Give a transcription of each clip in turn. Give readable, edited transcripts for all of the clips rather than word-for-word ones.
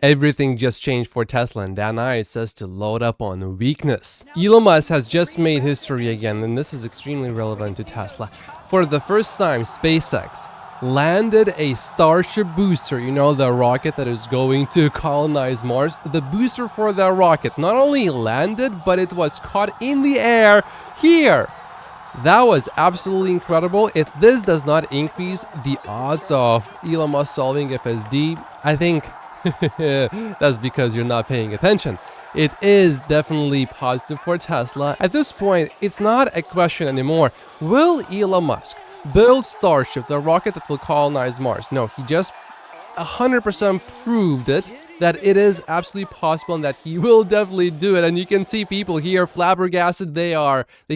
Everything just changed for Tesla, and that night says to load up on weakness. Elon Musk has just made history again, and this is extremely relevant to Tesla. For the first time, SpaceX landed a Starship booster, you know, the rocket that is going to colonize Mars. The booster for that rocket not only landed, but it was caught in the air here. That was absolutely incredible. If this does not increase the odds of Elon Musk solving FSD, I think that's because you're not paying attention. It is definitely positive for Tesla. At this point, it's not a question anymore. Will Elon Musk build Starship, the rocket that will colonize Mars? No, he just 100% proved it, that it is absolutely possible and that he will definitely do it. And you can see people here flabbergasted. They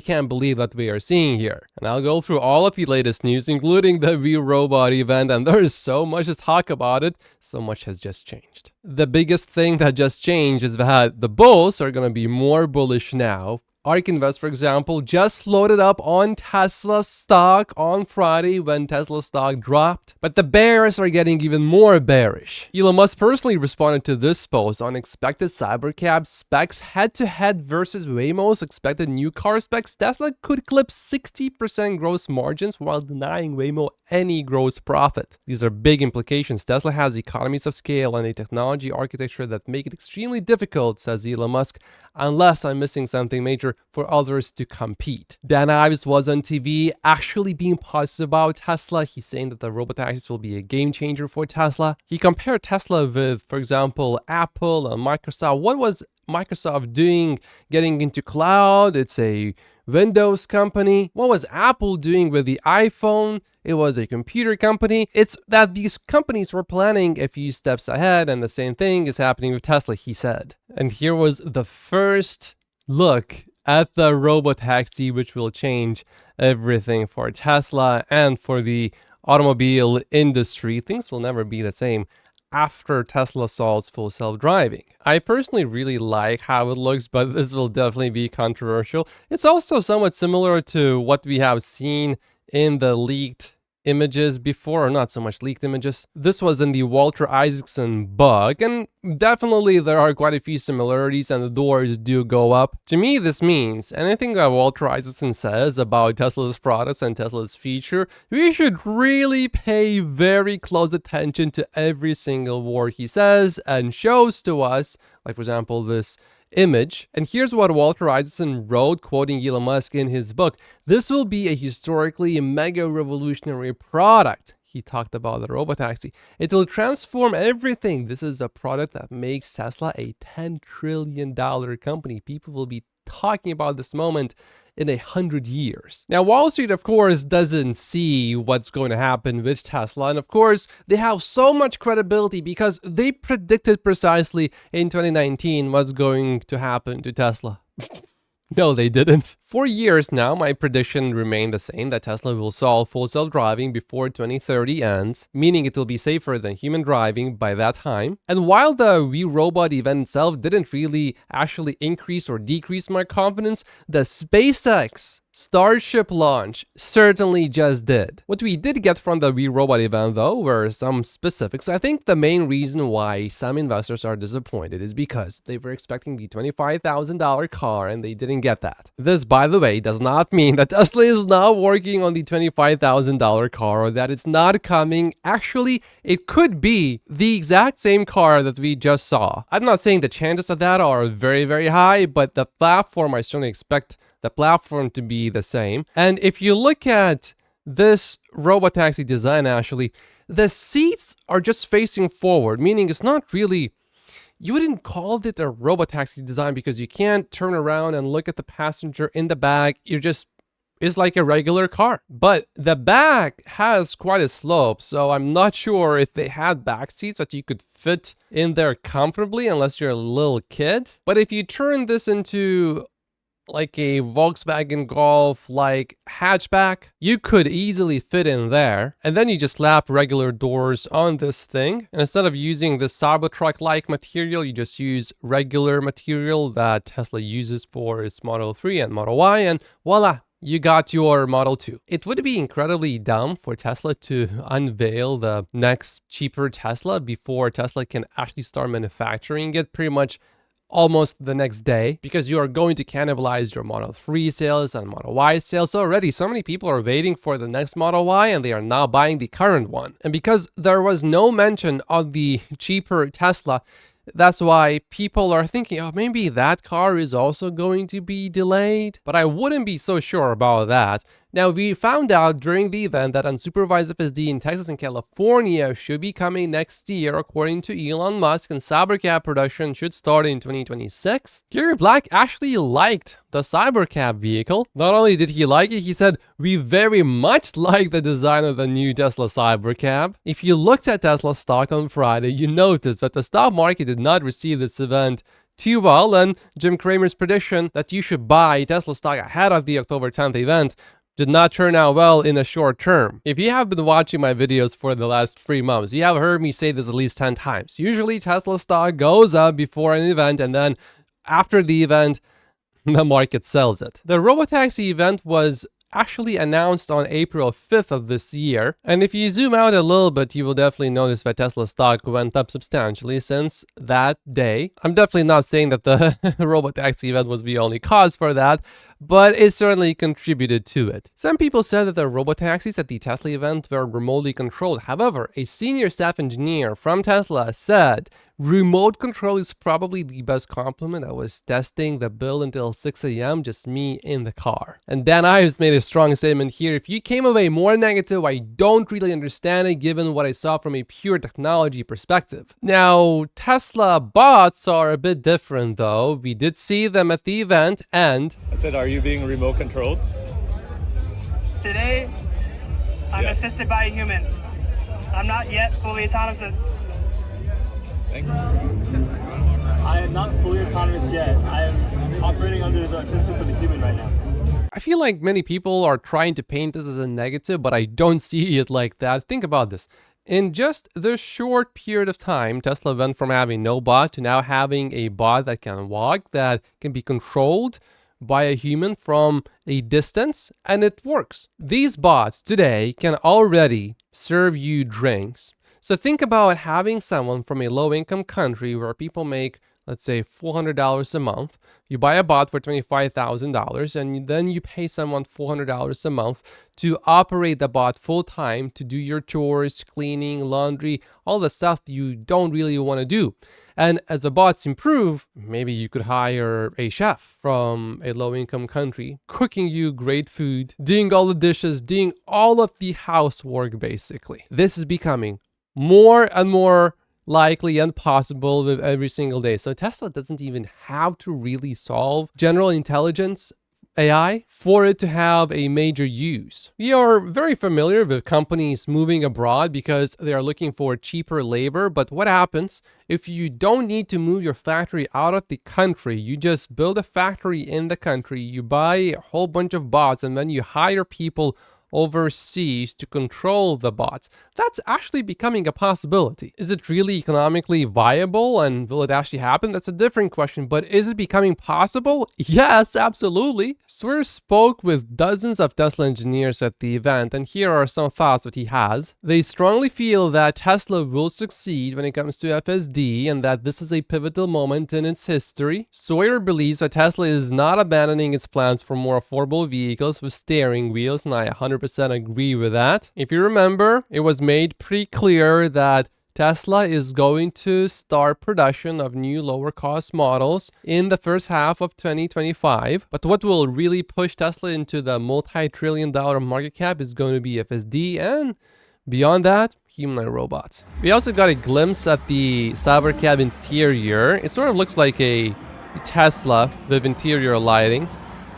can't believe what we are seeing here. And I'll go through all of the latest news, including the Robot event, and there is so much to talk about it. So much has just changed. The biggest thing that just changed is that the bulls are going to be more bullish now. ARK Invest, for example, just loaded up on Tesla stock on Friday when Tesla stock dropped. But the bears are getting even more bearish. Elon Musk personally responded to this post on expected Cybercab specs head-to-head versus Waymo's expected new car specs. Tesla could clip 60% gross margins while denying Waymo any gross profit. These are big implications. Tesla has economies of scale and a technology architecture that make it extremely difficult, says Elon Musk, unless I'm missing something major for others to compete. Dan Ives was on TV actually being positive about Tesla. He's saying that the Robotaxis will be a game changer for Tesla. He compared Tesla with, for example, Apple and Microsoft. What was Microsoft doing getting into cloud? It's a Windows company. What was Apple doing with the iPhone? It was a computer company. It's that these companies were planning a few steps ahead, and the same thing is happening with Tesla, he said. And here was the first look at the Robotaxi, which will change everything for Tesla and for the automobile industry. Things will never be the same after Tesla solves full self-driving. I personally really like how it looks, but this will definitely be controversial. It's also somewhat similar to what we have seen in the leaked images before, or not so much leaked images. This was in the Walter Isaacson book, and definitely there are quite a few similarities and the doors do go up. To me, this means anything that Walter Isaacson says about Tesla's products and Tesla's future, we should really pay very close attention to every single word he says and shows to us, like for example, this image. And here's what Walter Isaacson wrote, quoting Elon Musk in his book: "This will be a historically mega revolutionary product." He talked about the Robotaxi. "It will transform everything. This is a product that makes Tesla a $10 trillion company. People will be talking about this moment in 100 years. Now, Wall Street, of course, doesn't see what's going to happen with Tesla. And of course, they have so much credibility because they predicted precisely in 2019 what's going to happen to Tesla. No, they didn't. For years now, my prediction remained the same, that Tesla will solve full self-driving before 2030 ends, meaning it will be safer than human driving by that time. And while the Robot event itself didn't really actually increase or decrease my confidence, the SpaceX Starship launch certainly just did. What we did get from the Robot event, though, were some specifics. I think the main reason why some investors are disappointed is because they were expecting the $25,000 car and they didn't get that. This, by the way, does not mean that Tesla is not working on the $25,000 car or that it's not coming. Actually, it could be the exact same car that we just saw. I'm not saying the chances of that are very, very high, but the platform, I certainly expect the platform to be the same. And if you look at this Robotaxi design, actually, the seats are just facing forward, meaning it's not really, you wouldn't call it a Robotaxi design because you can't turn around and look at the passenger in the back. It's like a regular car. But the back has quite a slope, so I'm not sure if they had back seats that you could fit in there comfortably unless you're a little kid. But if you turn this into like a Volkswagen Golf like hatchback, you could easily fit in there. And then you just slap regular doors on this thing, and instead of using the Cybertruck like material, you just use regular material that Tesla uses for its Model 3 and Model Y, and voila, you got your Model 2. It would be incredibly dumb for Tesla to unveil the next cheaper Tesla before Tesla can actually start manufacturing it pretty much almost the next day, because you are going to cannibalize your Model 3 sales and Model Y sales. Already so many people are waiting for the next Model Y and they are now buying the current one. And because there was no mention of the cheaper Tesla, that's why people are thinking, oh, maybe that car is also going to be delayed. But I wouldn't be so sure about that. Now, we found out during the event that unsupervised FSD in Texas and California should be coming next year, according to Elon Musk, and Cybercab production should start in 2026. Gary Black actually liked the Cybercab vehicle. Not only did he like it, he said, we very much like the design of the new Tesla Cybercab. If you looked at Tesla stock on Friday, you noticed that the stock market did not receive this event too well, and Jim Cramer's prediction that you should buy Tesla stock ahead of the October 10th event did not turn out well in the short term. If you have been watching my videos for the last 3 months, you have heard me say this at least 10 times. Usually Tesla stock goes up before an event, and then after the event, the market sells it. The Robotaxi event was actually announced on April 5th of this year. And if you zoom out a little bit, you will definitely notice that Tesla stock went up substantially since that day. I'm definitely not saying that the Robotaxi event was the only cause for that, but it certainly contributed to it. Some people said that the Robotaxis at the Tesla event were remotely controlled. However, a senior staff engineer from Tesla said remote control is probably the best compliment. I was testing the build until 6 a.m., just me in the car. And Dan Ives made a strong statement here. If you came away more negative, I don't really understand it given what I saw from a pure technology perspective. Now, Tesla bots are a bit different though. We did see them at the event, and I said, are you being remote controlled? Today, I'm assisted by a human. I'm not yet fully autonomous. Thanks. I am not fully autonomous yet. I am operating under the assistance of a human right now. I feel like many people are trying to paint this as a negative, but I don't see it like that. Think about this. In just this short period of time, Tesla went from having no bot to now having a bot that can walk, that can be controlled by a human from a distance, and it works. These bots today can already serve you drinks. So think about having someone from a low-income country where people make, let's say, $400 a month. You buy a bot for $25,000, and then you pay someone $400 a month to operate the bot full-time, to do your chores, cleaning, laundry, all the stuff you don't really want to do. And as the bots improve, maybe you could hire a chef from a low-income country, cooking you great food, doing all the dishes, doing all of the housework, basically. This is becoming more and more likely and possible with every single day. So Tesla doesn't even have to really solve general intelligence AI for it to have a major use. We are very familiar with companies moving abroad because they are looking for cheaper labor. But what happens if you don't need to move your factory out of the country? You just build a factory in the country, you buy a whole bunch of bots, and then you hire people overseas to control the bots. That's actually becoming a possibility. Is it really economically viable, and will it actually happen? That's a different question, but is it becoming possible? Yes, absolutely. Swear spoke with dozens of Tesla engineers at the event, and here are some thoughts that he has. They strongly feel that Tesla will succeed when it comes to FSD, and that this is a pivotal moment in its history. Sawyer believes that Tesla is not abandoning its plans for more affordable vehicles with steering wheels, and I 100% agree with that. If you remember, it was made pretty clear that Tesla is going to start production of new lower cost models in the first half of 2025. But what will really push Tesla into the multi-trillion-dollar market cap is going to be FSD, and beyond that, humanoid robots. We also got a glimpse at the Cybercab interior. It sort of looks like a Tesla with interior lighting.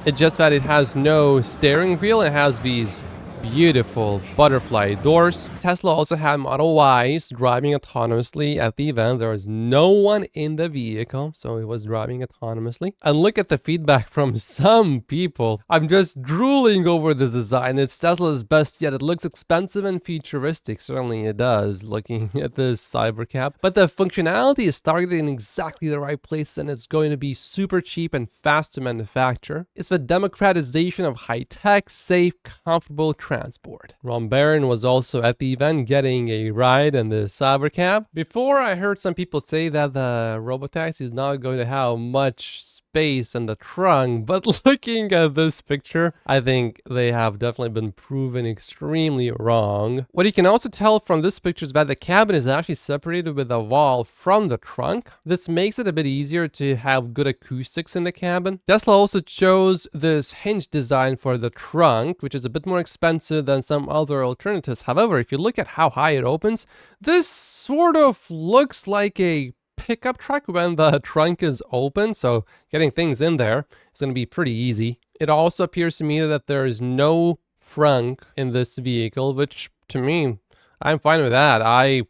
It's just that it has no steering wheel. It has these beautiful butterfly doors. Tesla also had Model Ys driving autonomously at the event. There was no one in the vehicle, so it was driving autonomously. And look at the feedback from some people. I'm just drooling over this design. It's Tesla's best yet. It looks expensive and futuristic. Certainly it does, looking at this Cybercab. But the functionality is targeted in exactly the right place, and it's going to be super cheap and fast to manufacture. It's the democratization of high-tech, safe, comfortable transport. Ron Barron was also at the event getting a ride in the Cybercab. Before, I heard some people say that the Robotaxi is not going to have much space in the trunk, but looking at this picture, I think they have definitely been proven extremely wrong. What you can also tell from this picture is that the cabin is actually separated with a wall from the trunk. This makes it a bit easier to have good acoustics in the cabin. Tesla also chose this hinge design for the trunk, which is a bit more expensive than some other alternatives. However, if you look at how high it opens, this sort of looks like a pickup truck when the trunk is open, so getting things in there is going to be pretty easy. It also appears to me that there is no frunk in this vehicle, which to me, I'm fine with that. I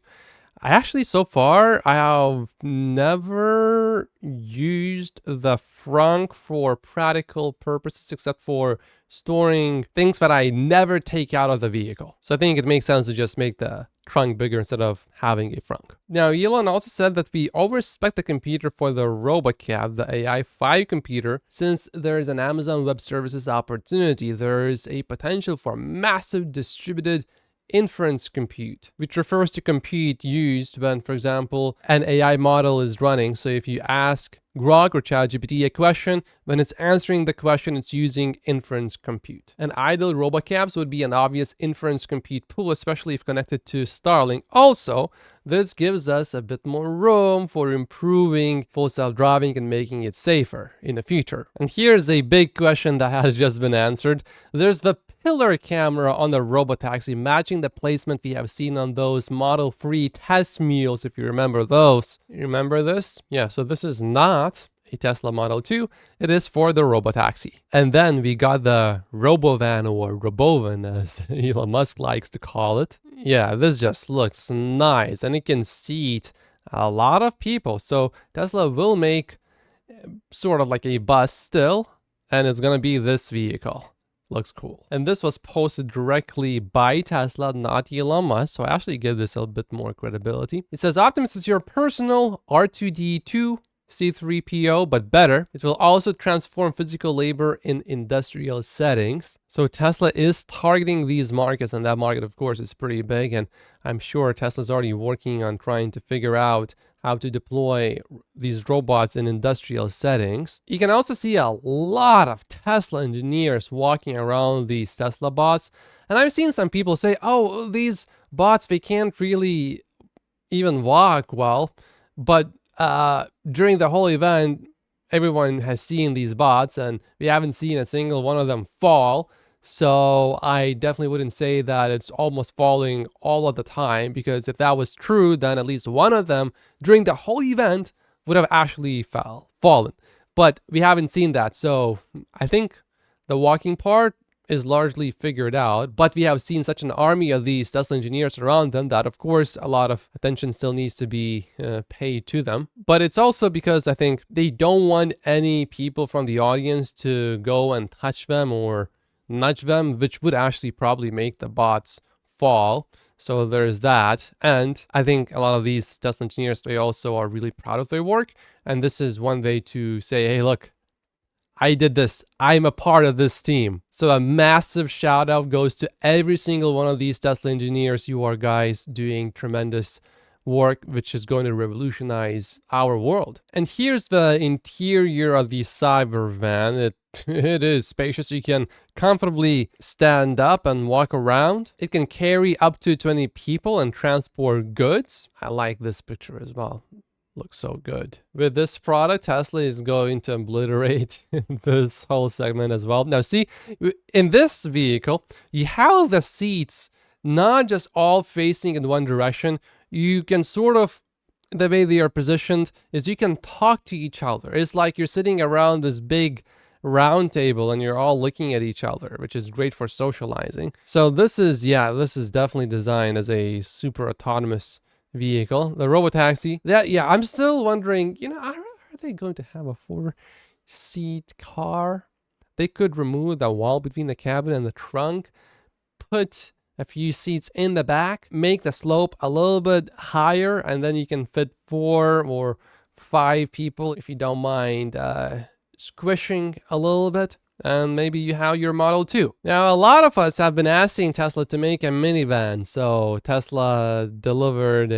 actually, so far, I have never used the frunk for practical purposes except for storing things that I never take out of the vehicle. So I think it makes sense to just make the trunk bigger instead of having a frunk. Now, Elon also said that we overspec the computer for the Robocab, the AI 5 computer. Since there is an Amazon Web Services opportunity, there is a potential for massive distributed inference compute, which refers to compute used when, for example, an AI model is running. So if you ask Grok or ChatGPT a question, when it's answering the question, it's using inference compute. And idle robocabs would be an obvious inference compute pool, especially if connected to Starlink. Also, this gives us a bit more room for improving full self-driving and making it safer in the future. And here's a big question that has just been answered. There's the pillar camera on the Robotaxi, matching the placement we have seen on those Model 3 test mules, if you remember those. You remember this? Yeah, so this is not a Tesla Model 2, it is for the Robotaxi. And then we got the Robovan, or Robovan as Elon Musk likes to call it. Yeah, this just looks nice, and it can seat a lot of people. So Tesla will make sort of like a bus still, and it's gonna be this vehicle. Looks cool. And this was posted directly by Tesla, not Elon Musk, so I actually give this a bit more credibility. It says Optimus is your personal R2D2 C3PO, but better. It will also transform physical labor in industrial settings. So Tesla is targeting these markets, and that market, of course, is pretty big. And I'm sure Tesla's already working on trying to figure out how to deploy these robots in industrial settings. You can also see a lot of Tesla engineers walking around these Tesla bots. And I've seen some people say, oh, these bots, they can't really even walk well. But during the whole event, everyone has seen these bots, and we haven't seen a single one of them fall. So I definitely wouldn't say that it's almost falling all of the time, because if that was true, then at least one of them during the whole event would have actually fallen. But we haven't seen that. So I think the walking part is largely figured out, but we have seen such an army of these Tesla engineers around them that, of course, a lot of attention still needs to be paid to them. But it's also because I think they don't want any people from the audience to go and touch them or nudge them, which would actually probably make the bots fall. So there's that. And I think a lot of these Tesla engineers, they also are really proud of their work. And this is one way to say, hey, look, I did this. I'm a part of this team. So a massive shout out goes to every single one of these Tesla engineers. You are guys doing tremendous work, which is going to revolutionize our world. And here's the interior of the Cybervan. It is spacious. You can comfortably stand up and walk around. It can carry up to 20 people and transport goods. I like this picture as well. Looks so good. With this product, Tesla is going to obliterate this whole segment as well. Now see, in this vehicle, you have the seats not just all facing in one direction. You can sort of, the way they are positioned is you can talk to each other. It's like you're sitting around this big round table and you're all looking at each other, which is great for socializing. So this is definitely designed as a super autonomous vehicle. The Robotaxi. I'm still wondering, are they going to have a 4-seat car? They could remove the wall between the cabin and the trunk, put a few seats in the back, make the slope a little bit higher, and then you can fit 4 or 5 people if you don't mind squishing a little bit. And maybe you have your Model 2. Now, a lot of us have been asking Tesla to make a minivan. So Tesla delivered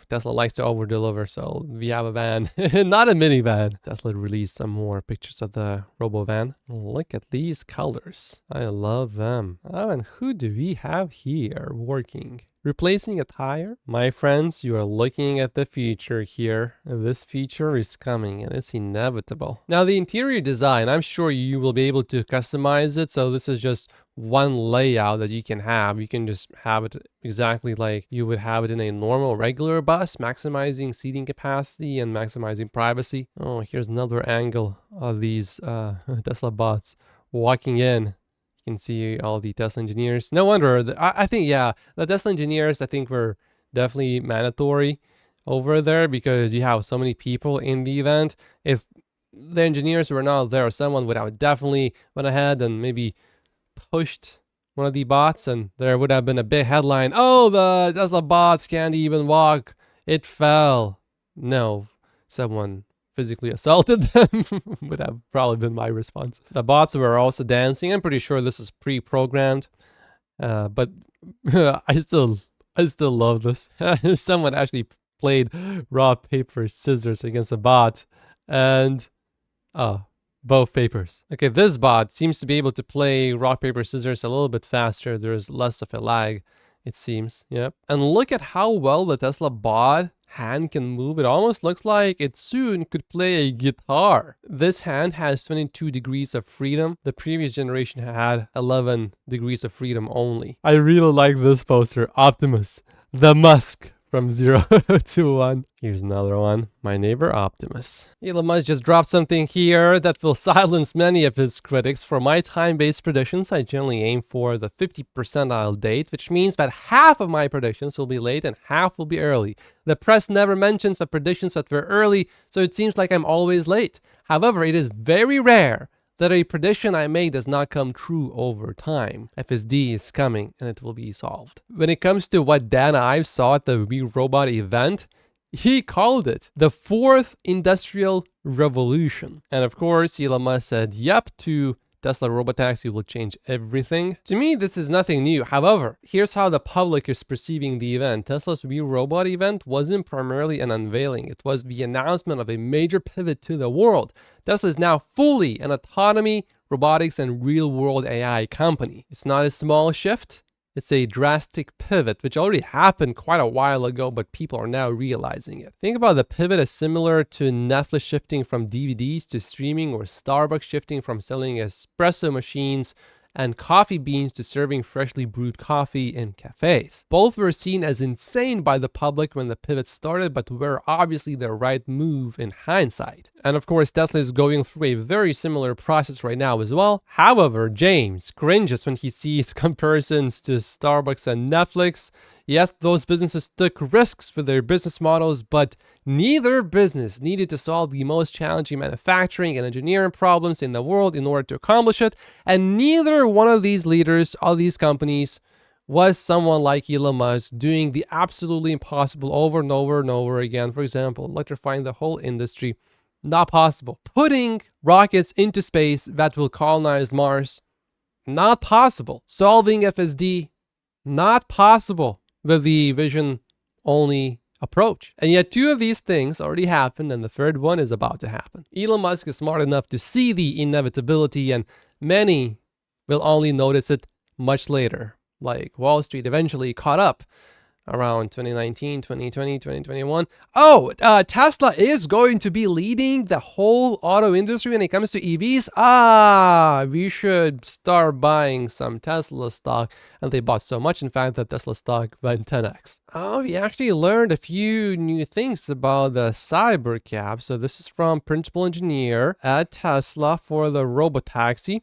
Tesla likes to over deliver. So we have a van, not a minivan. Tesla released some more pictures of the Robovan. Look at these colors. I love them. Oh, and who do we have here working? Replacing a tire? My friends, you are looking at the future here. This future is coming and it's inevitable. Now the interior design, I'm sure you will be able to customize it. So this is just one layout that you can have. You can just have it exactly like you would have it in a normal regular bus, maximizing seating capacity and maximizing privacy. Oh, here's another angle of these Tesla bots walking in. You can see all the Tesla engineers. No wonder. I think, the Tesla engineers, I think, were definitely mandatory over there because you have so many people in the event. If the engineers were not there, someone would have definitely went ahead and maybe pushed one of the bots, and there would have been a big headline. Oh, the Tesla bots can't even walk. It fell. No, someone physically assaulted them would have probably been my response. The bots were also dancing. I'm pretty sure this is pre-programmed, but I still love this. Someone actually played rock paper scissors against a bot, and both papers. Okay, this bot seems to be able to play rock paper scissors a little bit faster. There's less of a lag, it seems. Yep. And look at how well the Tesla bot hand can move. It almost looks like it soon could play a guitar. This hand has 22 degrees of freedom. The previous generation had 11 degrees of freedom only. I really like this poster. Optimus, the Musk from 0 to 1. Here's another one. My neighbor Optimus. Elon Musk just dropped something here that will silence many of his critics. For my time-based predictions, I generally aim for the 50 percentile date, which means that half of my predictions will be late and half will be early. The press never mentions the predictions that were early, so it seems like I'm always late. However, it is very rare that a prediction I make does not come true over time. FSD is coming and it will be solved. When it comes to what Dan Ives saw at the We Robot event, he called it the 4th industrial revolution. And of course, Elon Musk said, yep, to Tesla Robotaxi will change everything. To me, this is nothing new. However, here's how the public is perceiving the event. Tesla's We Robot event wasn't primarily an unveiling. It was the announcement of a major pivot to the world. Tesla is now fully an autonomy, robotics, and real-world AI company. It's not a small shift. It's a drastic pivot, which already happened quite a while ago, but people are now realizing it. Think about the pivot as similar to Netflix shifting from DVDs to streaming, or Starbucks shifting from selling espresso machines and coffee beans to serving freshly brewed coffee in cafes. Both were seen as insane by the public when the pivot started, but were obviously the right move in hindsight. And of course, Tesla is going through a very similar process right now as well. However, James cringes when he sees comparisons to Starbucks and Netflix. Yes, those businesses took risks for their business models, but neither business needed to solve the most challenging manufacturing and engineering problems in the world in order to accomplish it. And neither one of these leaders of these companies was someone like Elon Musk doing the absolutely impossible over and over and over again. For example, electrifying the whole industry. Not possible. Putting rockets into space that will colonize Mars. Not possible. Solving FSD. Not possible with the vision-only approach. And yet 2 of these things already happened, and the 3rd one is about to happen. Elon Musk is smart enough to see the inevitability, and many will only notice it much later. Like Wall Street eventually caught up around 2019, 2020, 2021. Oh, Tesla is going to be leading the whole auto industry when it comes to EVs. We should start buying some Tesla stock. And they bought so much, in fact, that Tesla stock went 10x. Oh, we actually learned a few new things about the Cybercab. So this is from principal engineer at Tesla for the Robotaxi.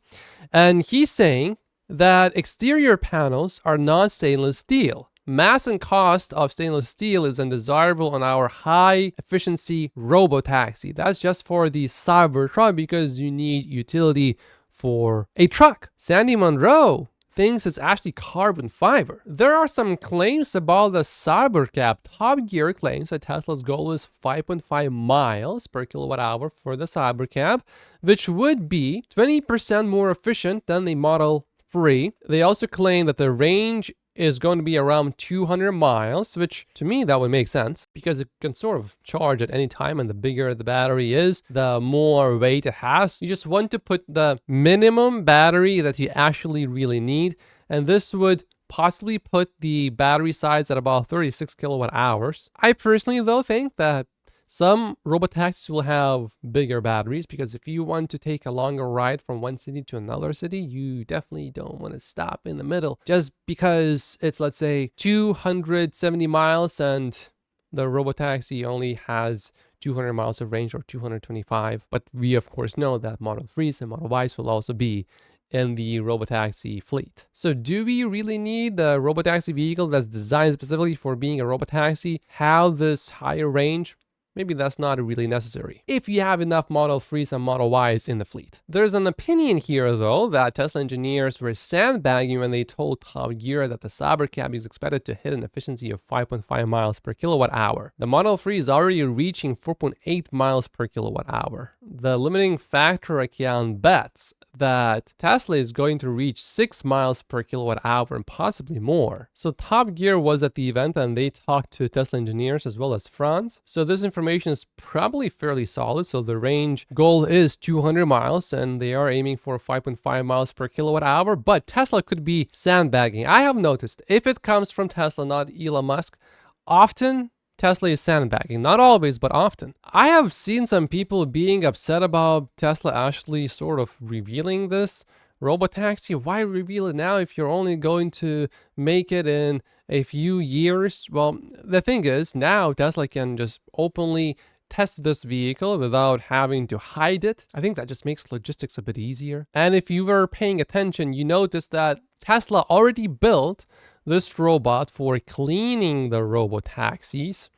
And he's saying that exterior panels are non-stainless steel. Mass and cost of stainless steel is undesirable on our high-efficiency Robotaxi. That's just for the Cybertruck because you need utility for a truck. Sandy Monroe thinks it's actually carbon fiber. There are some claims about the Cybercab. Top Gear claims that Tesla's goal is 5.5 miles per kilowatt hour for the Cybercab, which would be 20% more efficient than the Model 3. They also claim that the range is going to be around 200 miles, which to me that would make sense because it can sort of charge at any time, and the bigger the battery is, the more weight it has. You just want to put the minimum battery that you actually really need, and this would possibly put the battery size at about 36 kilowatt hours. I personally though think that some robotaxis will have bigger batteries because if you want to take a longer ride from one city to another city, you definitely don't want to stop in the middle just because it's, let's say, 270 miles and the robotaxi only has 200 miles of range or 225. But we, of course, know that Model 3s and Model Ys will also be in the robotaxi fleet. So do we really need the robotaxi vehicle that's designed specifically for being a robotaxi have this higher range? Maybe that's not really necessary if you have enough Model 3s and Model Ys in the fleet. There's an opinion here, though, that Tesla engineers were sandbagging when they told Top Gear that the Cybercab is expected to hit an efficiency of 5.5 miles per kilowatt hour. The Model 3 is already reaching 4.8 miles per kilowatt hour. The limiting factor account bets that Tesla is going to reach 6 miles per kilowatt hour and possibly more. So Top Gear was at the event and they talked to Tesla engineers as well as Franz. So this information is probably fairly solid. So the range goal is 200 miles and they are aiming for 5.5 miles per kilowatt hour, but Tesla could be sandbagging. I have noticed if it comes from Tesla, not Elon Musk, often Tesla is sandbagging. Not always, but often. I have seen some people being upset about Tesla actually sort of revealing this Robotaxi. Why reveal it now if you're only going to make it in a few years? Well, the thing is, now Tesla can just openly test this vehicle without having to hide it. I think that just makes logistics a bit easier. And if you were paying attention, you noticed that Tesla already built this robot for cleaning the robotaxis.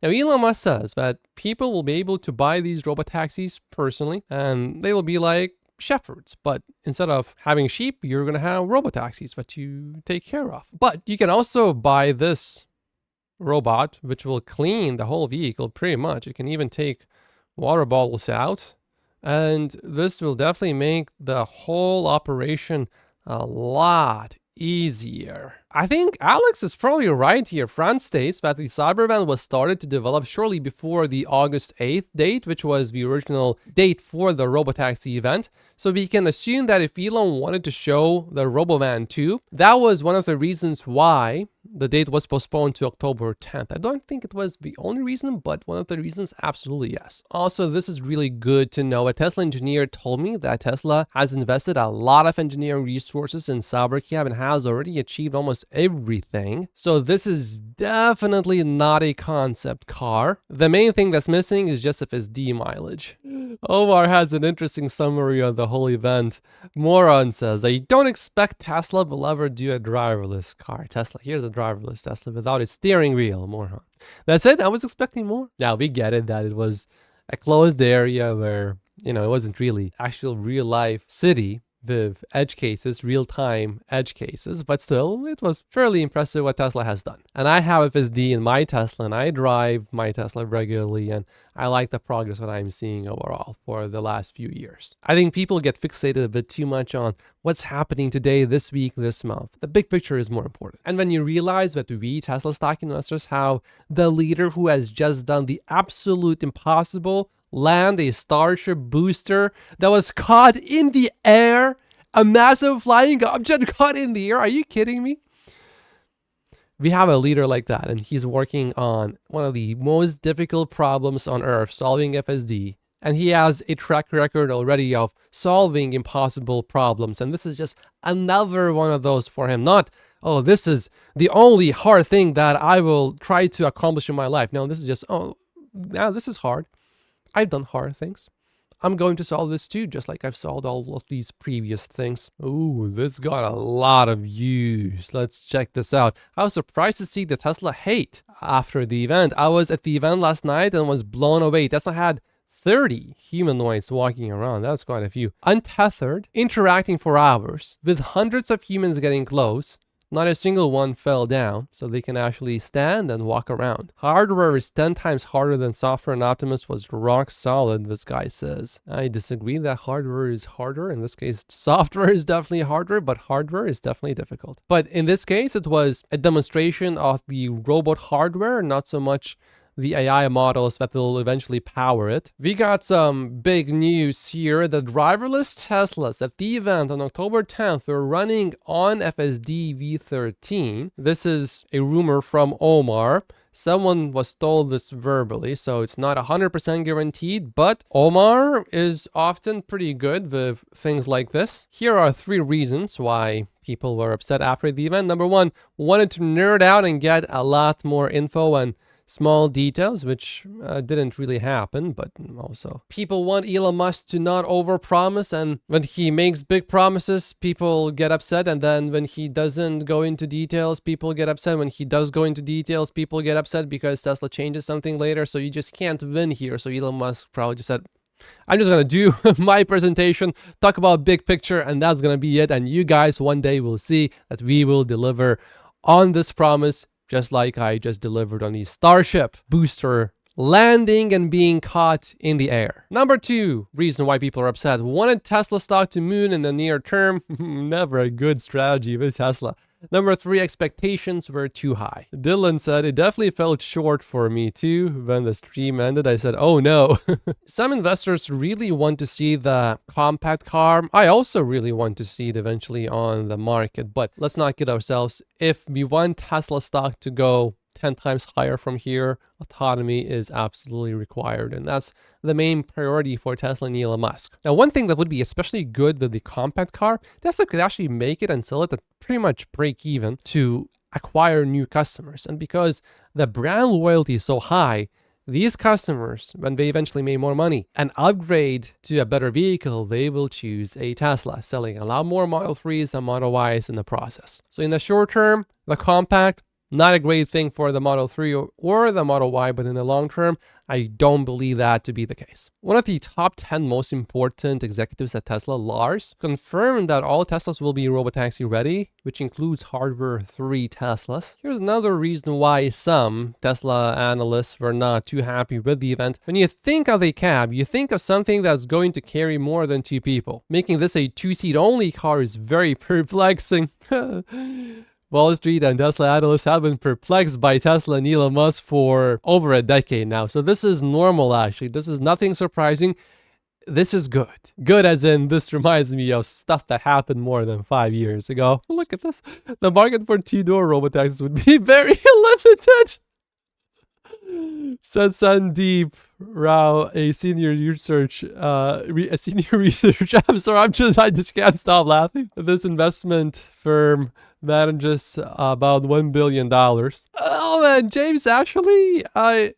Now, Elon Musk says that people will be able to buy these robotaxis personally, and they will be like shepherds. But instead of having sheep, you're going to have robotaxis that you take care of. But you can also buy this robot, which will clean the whole vehicle pretty much. It can even take water bottles out. And this will definitely make the whole operation a lot easier. I think Alex is probably right here. Franz states that the Cybervan was started to develop shortly before the August 8th date, which was the original date for the Robotaxi event. So we can assume that if Elon wanted to show the Robovan 2, that was one of the reasons why the date was postponed to October 10th. I don't think it was the only reason, but one of the reasons, absolutely yes. Also, this is really good to know. A Tesla engineer told me that Tesla has invested a lot of engineering resources in Cybercab and has already achieved almost everything. So this is definitely not a concept car. The main thing that's missing is just FSD mileage. Omar has an interesting summary of the whole event. Moron says, I don't expect Tesla will ever do a driverless car. Tesla, here's a driverless Tesla without a steering wheel. Moron. That's it. I was expecting more. Now we get it that it was a closed area where, you know, it wasn't really actual real life city with edge cases, real-time edge cases, but still, it was fairly impressive what Tesla has done. And I have FSD in my Tesla, and I drive my Tesla regularly, and I like the progress that I'm seeing overall for the last few years. I think people get fixated a bit too much on what's happening today, this week, this month. The big picture is more important. And when you realize that we Tesla stock investors have the leader who has just done the absolute impossible, land a Starship booster that was caught in the air, a massive flying object caught in the air. Are you kidding me? We have a leader like that, and he's working on one of the most difficult problems on Earth, solving FSD. And he has a track record already of solving impossible problems. And this is just another one of those for him. Not, oh, this is the only hard thing that I will try to accomplish in my life. No, this is just, oh, now this is hard. I've done hard things. I'm going to solve this too, just like I've solved all of these previous things. Ooh, this got a lot of views. Let's check this out. I was surprised to see the Tesla hate after the event. I was at the event last night and was blown away. Tesla had 30 humanoids walking around. That's quite a few. Untethered, interacting for hours, with hundreds of humans getting close. Not a single one fell down, so they can actually stand and walk around. Hardware is 10 times harder than software, and Optimus was rock solid, this guy says. I disagree that hardware is harder. In this case, software is definitely harder, but hardware is definitely difficult. But in this case, it was a demonstration of the robot hardware, not so much the AI models that will eventually power it. We got some big news here. The driverless Teslas at the event on October 10th were running on FSD v13. This is a rumor from Omar. Someone was told this verbally, so it's not 100% guaranteed, but Omar is often pretty good with things like this. Here are 3 reasons why people were upset after the event. Number 1, wanted to nerd out and get a lot more info and small details, which didn't really happen, but also people want Elon Musk to not overpromise, and when he makes big promises, people get upset, and then when he doesn't go into details, people get upset. When he does go into details, people get upset because Tesla changes something later, so you just can't win here. So Elon Musk probably just said, I'm just gonna do my presentation, talk about big picture, and that's gonna be it, and you guys one day will see that we will deliver on this promise, just like I just delivered on the Starship booster landing and being caught in the air. Number 2 reason why people are upset. Wanted Tesla stock to moon in the near term. Never a good strategy with Tesla. Number 3, expectations were too high. Dylan said, it definitely felt short for me too. When the stream ended, I said, oh no. Some investors really want to see the compact car. I also really want to see it eventually on the market, but let's not kid ourselves. If we want Tesla stock to go 10 times higher from here, autonomy is absolutely required. And that's the main priority for Tesla and Elon Musk. Now, one thing that would be especially good with the compact car, Tesla could actually make it and sell it at pretty much break even to acquire new customers. And because the brand loyalty is so high, these customers, when they eventually make more money and upgrade to a better vehicle, they will choose a Tesla, selling a lot more Model 3s and Model Ys in the process. So in the short term, the compact, not a great thing for the Model 3 or the Model Y, but in the long term, I don't believe that to be the case. One of the top 10 most important executives at Tesla, Lars, confirmed that all Teslas will be Robotaxi ready, which includes hardware 3 Teslas. Here's another reason why some Tesla analysts were not too happy with the event. When you think of a cab, you think of something that's going to carry more than 2 people. Making this a 2-seat only car is very perplexing. Wall Street and Tesla analysts have been perplexed by Tesla and Elon Musk for over a decade now. So this is normal, actually. This is nothing surprising. This is good. Good as in, this reminds me of stuff that happened more than 5 years ago. Look at this. The market for 2-door robotaxis would be very limited. Said Sandeep Rao, a senior research. I'm sorry, I just can't stop laughing. This investment firm manages about $1 billion. Oh man, James actually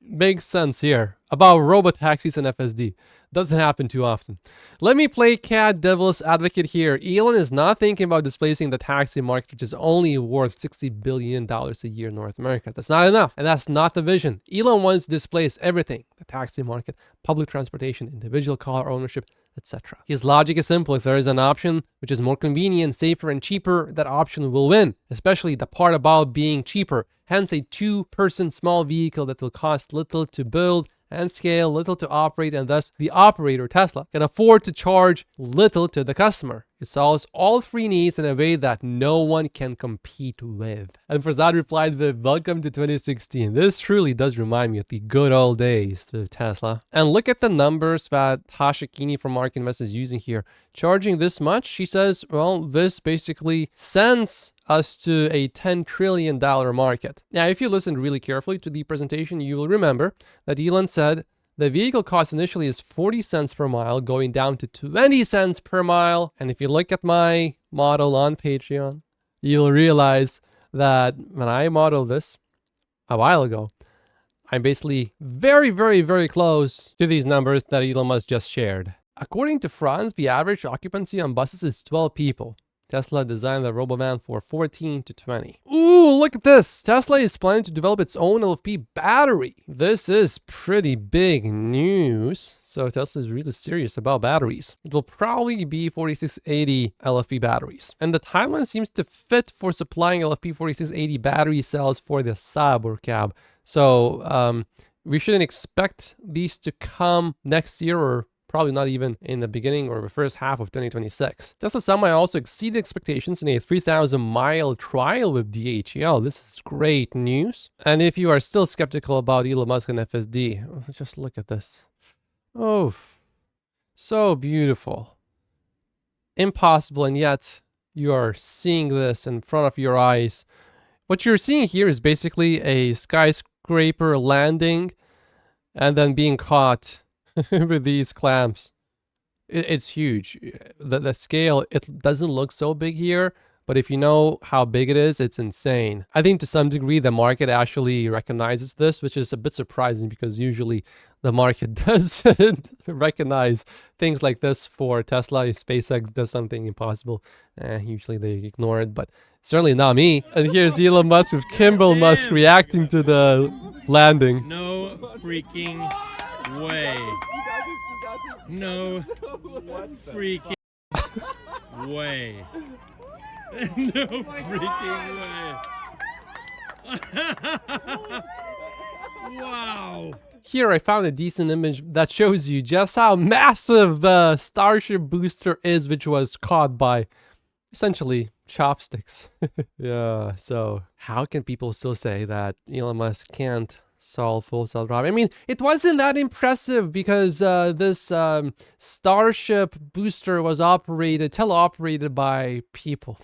makes sense here about robotaxis and FSD. Doesn't happen too often. Let me play cat devil's advocate here. Elon is not thinking about displacing the taxi market, which is only worth $60 billion a year in North America. That's not enough, and that's not the vision. Elon wants to displace everything: the taxi market, public transportation, individual car ownership, etc. His logic is simple. If there is an option which is more convenient, safer, and cheaper, that option will win, especially the part about being cheaper. Hence, a 2-person small vehicle that will cost little to build and scale, little to operate, and thus the operator, Tesla, can afford to charge little to the customer. It solves all three needs in a way that no one can compete with. And Farzad replied with, welcome to 2016. This truly does remind me of the good old days of Tesla. And look at the numbers that Tasha Keeney from Mark Invest is using here. Charging this much, she says, well, this basically sends us to a $10 trillion market. Now, if you listen really carefully to the presentation, you will remember that Elon said the vehicle cost initially is 40 cents per mile, going down to 20 cents per mile. And if you look at my model on Patreon, you'll realize that when I modeled this a while ago, I'm basically very, very, very close to these numbers that Elon Musk just shared. According to France, the average occupancy on buses is 12 people. Tesla designed the Robovan for 14 to 20. Ooh, look at this. Tesla is planning to develop its own LFP battery. This is pretty big news. So Tesla is really serious about batteries. It will probably be 4680 LFP batteries. And the timeline seems to fit for supplying LFP 4680 battery cells for the Cybercab. So we shouldn't expect these to come next year, or probably not even in the beginning or the first half of 2026. Tesla Semi also exceeded expectations in a 3,000-mile trial with DHL. This is great news. And if you are still skeptical about Elon Musk and FSD, just look at this. Oh, so beautiful. Impossible, and yet you are seeing this in front of your eyes. What you're seeing here is basically a skyscraper landing and then being caught with these clamps. It's huge. The scale, it doesn't look so big here, but if you know how big it is, it's insane. I think to some degree the market actually recognizes this, which is a bit surprising because usually the market doesn't recognize things like this for Tesla. If SpaceX does something impossible, usually they ignore it, but certainly not me. And here's Elon Musk with Kimball Musk reacting to the landing. No freaking way. No freaking way. No freaking way. Wow. Here I found a decent image that shows you just how massive the Starship booster is, which was caught by essentially chopsticks. Yeah, so how can people still say that Elon Musk can't solve full self-driving? I mean, it wasn't that impressive because this Starship booster was teleoperated by people.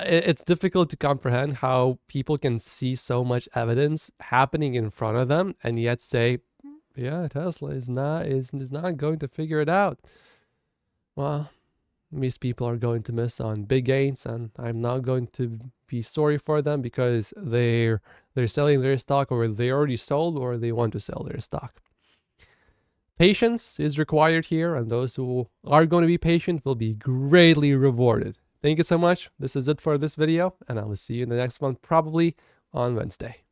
It's difficult to comprehend how people can see so much evidence happening in front of them and yet say, yeah, Tesla is not going to figure it out. Well, these people are going to miss on big gains, and I'm not going to be sorry for them because they're selling their stock, or they already sold, or they want to sell their stock. Patience is required here, and those who are going to be patient will be greatly rewarded. Thank you so much. This is it for this video, and I will see you in the next one, probably on Wednesday.